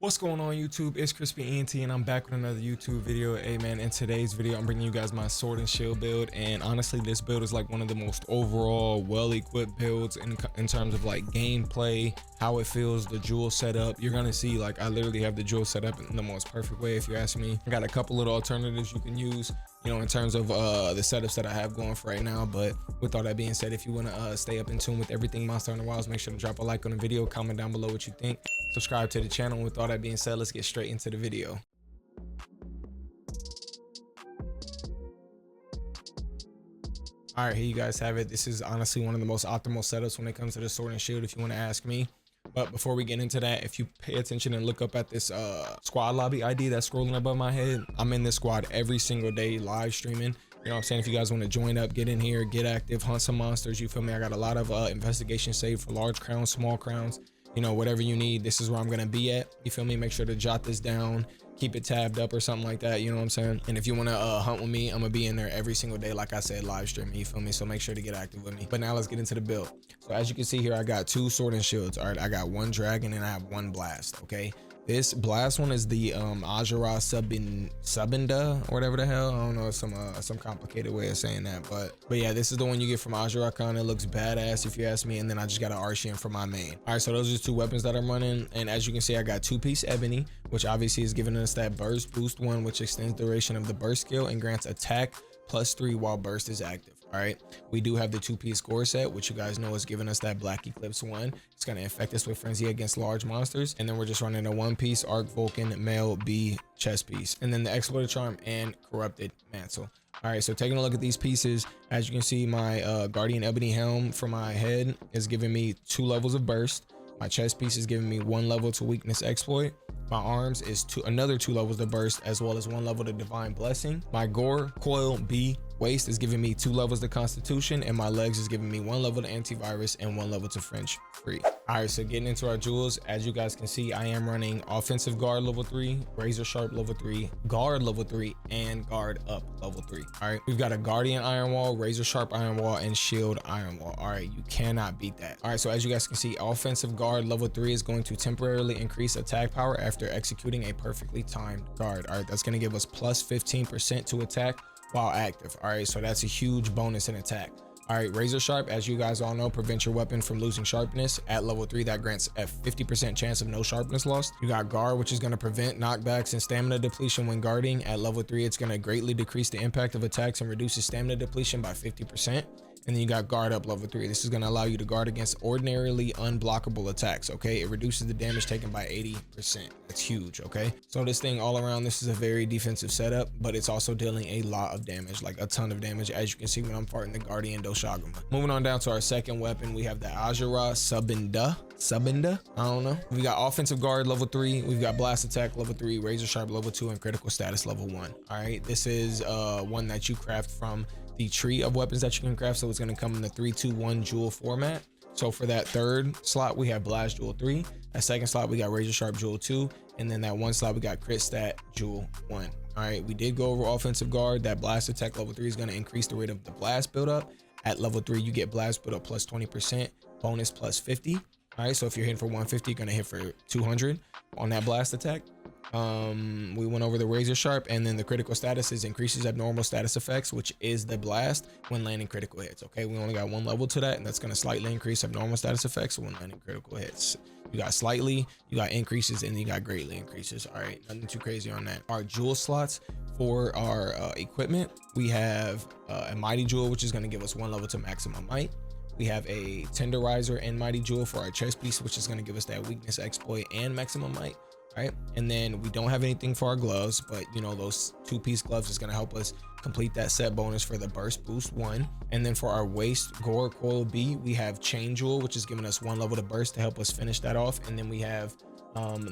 What's going on YouTube? It's krispyENT and I'm back with another YouTube video. Hey man, in today's video I'm bringing you guys my sword and shield build, and honestly this build is like one of the most overall well-equipped builds in terms of like gameplay, how it feels, the jewel setup. You're gonna see like I literally have the jewel set up in the most perfect way if you ask me. I got a couple little alternatives you can use, you know, in terms of the setups that I have going for right now. But with all that being said, if you want to stay up in tune with everything Monster Hunter Wilds, make sure to drop a like on the video, comment down below what you think, subscribe to the channel. With all that being said, let's get straight into the video. All right, here you guys have it. This is honestly one of the most optimal setups when it comes to the sword and shield, if you want to ask me. But before we get into that, if you pay attention and look up at this squad lobby ID that's scrolling above my head, I'm in this squad every single day live streaming. You know what I'm saying? If you guys want to join up, get in here, get active, hunt some monsters, you feel me? I got a lot of investigation saved for large crowns, small crowns, you know, whatever you need. This is where I'm gonna be at, you feel me? Make sure to jot this down, keep it tabbed up or something like that, you know what I'm saying? And if you want to hunt with me, I'm gonna be in there every single day, like I said, live streaming, you feel me? So make sure to get active with me. But now let's get into the build. So as you can see here, I got two sword and shields. All right, I got one dragon and I have one blast. Okay, this blast one is the Ajara Subinda or whatever the hell. I don't know, some complicated way of saying that, but yeah, this is the one you get from Ajara Khan. It looks badass if you ask me. And then I just got an Arshian for my main. All right, so those are the two weapons that I'm running. And as you can see, I got two-piece ebony, which obviously is giving us that burst boost one, which extends duration of the burst skill and grants attack +3 while burst is active. All right, we do have the two-piece gore set, which you guys know is giving us that black eclipse one. It's going to infect us with frenzy against large monsters. And then we're just running a one-piece arc vulcan male B chest piece, and then the exploited charm and corrupted mantle. All right, so taking a look at these pieces, as you can see, my guardian ebony helm for my head is giving me 2 levels of burst. My chest piece is giving me 1 level to weakness exploit. My arms is another 2 levels to burst, as well as 1 level to divine blessing. My gore coil B waist is giving me 2 levels to constitution, and my legs is giving me 1 level to antivirus and 1 level to French free. All right, so getting into our jewels, as you guys can see, I am running offensive guard level 3, razor sharp level 3, guard level 3, and guard up level 3. All right, we've got a guardian iron wall, razor sharp iron wall, and shield iron wall. All right, you cannot beat that. All right, so as you guys can see, offensive guard level 3 is going to temporarily increase attack power after executing a perfectly timed guard. All right, that's going to give us plus 15% to attack while active. All right, so that's a huge bonus in attack. All right, razor sharp, as you guys all know, prevents your weapon from losing sharpness. At level 3, that grants a 50% chance of no sharpness lost. You got guard, which is going to prevent knockbacks and stamina depletion when guarding. At level 3, it's going to greatly decrease the impact of attacks and reduces stamina depletion by 50%. And then you got guard up level 3. This is going to allow you to guard against ordinarily unblockable attacks. Okay, it reduces the damage taken by 80%. That's huge. Okay, so this thing all around, this is a very defensive setup, but it's also dealing a lot of damage, like a ton of damage, as you can see when I'm fighting the guardian Doshaguma. Moving on down to our second weapon, we have the Ajara Subinda. I don't know. We got offensive guard level 3. We've got blast attack level 3, razor sharp level 2, and critical status level 1. All right, this is one that you craft from the tree of weapons that you can craft, so it's going to come in the 3-2-1 jewel format. So for that third slot, we have blast jewel 3. That second slot, we got razor sharp jewel 2, and then that one slot, we got crit stat jewel 1. All right, we did go over offensive guard. That blast attack level 3 is going to increase the rate of the blast buildup. At level 3, you get blast buildup plus 20%, bonus plus 50. All right, so if you're hitting for 150, you're going to hit for 200 on that blast attack. We went over the razor sharp, and then the critical status is increases abnormal status effects, which is the blast when landing critical hits. Okay, we only got 1 level to that, and that's going to slightly increase abnormal status effects when landing critical hits. You got slightly, you got increases, and you got greatly increases. All right, nothing too crazy on that. Our jewel slots for our equipment, we have a mighty jewel, which is going to give us 1 level to maximum might. We have a tenderizer and mighty jewel for our chest piece, which is going to give us that weakness exploit and maximum might. Right, and then we don't have anything for our gloves, but you know, those 2-piece gloves is going to help us complete that set bonus for the burst boost 1. And then for our waist gore coil B, we have chain jewel, which is giving us 1 level to burst to help us finish that off. And then we have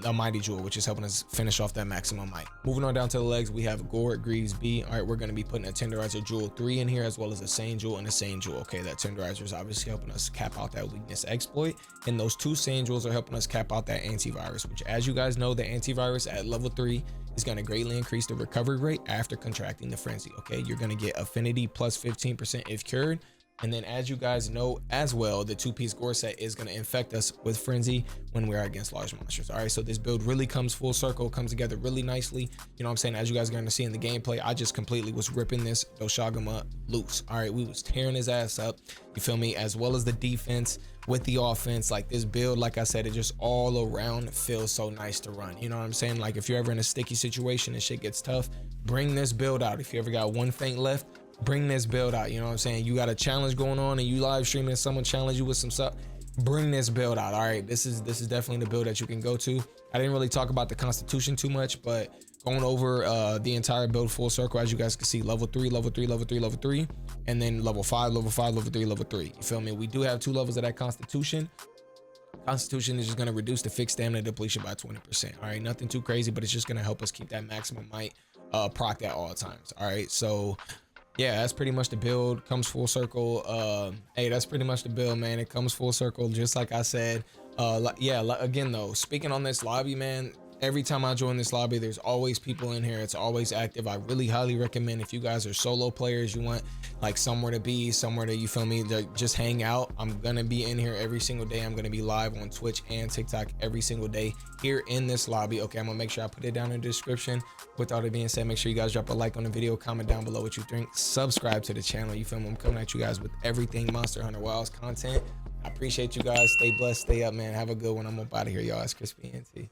a mighty jewel, which is helping us finish off that maximum might. Moving on down to the legs, we have gore greaves B. All right, we're going to be putting a tenderizer jewel 3 in here, as well as a sane jewel and a sane jewel. Okay, that tenderizer is obviously helping us cap out that weakness exploit, and those 2 sane jewels are helping us cap out that antivirus, which, as you guys know, the antivirus at level 3 is going to greatly increase the recovery rate after contracting the frenzy. Okay, you're going to get affinity plus 15% if cured, And then as you guys know as well, the 2-piece gore set is going to infect us with frenzy when we're against large monsters. All right, so this build really comes full circle, comes together really nicely. You know what I'm saying? As you guys are going to see in the gameplay, I just completely was ripping this Doshaguma loose. All right, we was tearing his ass up, you feel me, as well as the defense with the offense. Like this build, like I said, it just all around feels so nice to run. You know what I'm saying? Like if you're ever in a sticky situation and shit gets tough, bring this build out. If you ever got one feint left, bring this build out. You know what I'm saying? You got a challenge going on and you live streaming and someone challenge you with some stuff, bring this build out. All right, this is definitely the build that you can go to. I didn't really talk about the constitution too much, but going over the entire build full circle, as you guys can see, level 3, level 3, level 3, level 3, and then level 5, level 5, level 3, level 3. You feel me? We do have 2 levels of that constitution. Constitution is just going to reduce the fixed stamina depletion by 20%. All right, nothing too crazy, but it's just going to help us keep that maximum might proc at all times. All right, so yeah, that's pretty much the build. Comes full circle. Hey, that's pretty much the build, man. It comes full circle, just like I said. Again though, speaking on this lobby, man, every time I join this lobby, there's always people in here. It's always active. I really highly recommend, if you guys are solo players, you want like somewhere to be, somewhere to, you feel me, to just hang out. I'm gonna be in here every single day. I'm gonna be live on Twitch and TikTok every single day here in this lobby. Okay, I'm gonna make sure I put it down in the description. With all that being said, make sure you guys drop a like on the video, comment down below what you think, subscribe to the channel. You feel me? I'm coming at you guys with everything Monster Hunter Wilds content. I appreciate you guys. Stay blessed, stay up, man. Have a good one. I'm up out of here, y'all. It's krispyENT.